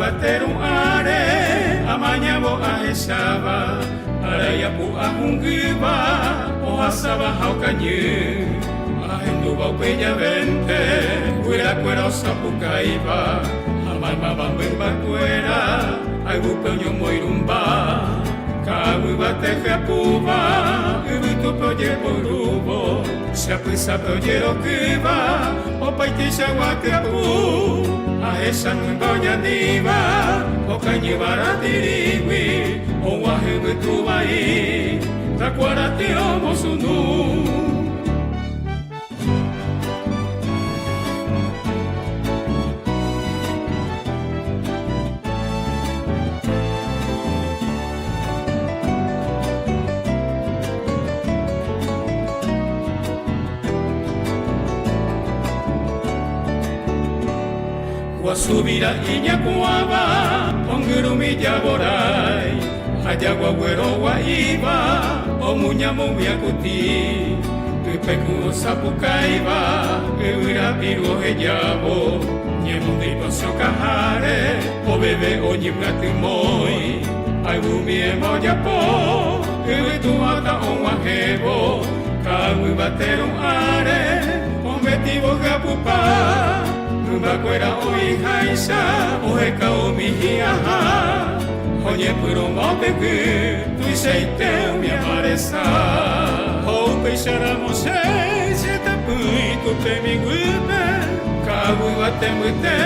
bateru are amañabo aesaba araya pu ahungiba ohasaba haukanyu ahenduba peña vente cuera cuera osapukaiba amama bamba cuera aigupeño moirumba kawi bateja puba ubuto proye porubo siapisa proyero kiba opaitisha wakiapu aesa nungonya diva okanyibara diriwi owahibu tubai takuarati omosunu Subira iñakuaba, ongurumi yaborai, ayagua güero guaiba, omuñamo miacuti, pipecu sapukaiba, euira piru heyabo, ñemundino sokahare, o bebe oñimgatimoi, aigumi emoyapo, euituata onwajebo, kawi bateru are, ometibo gapupa. Bakwera oi haisa oheka omihiaha Oye puro mopeku tuiseite mi aparesa Hope sharamos se tapui kupe mi gupe Kawu atemute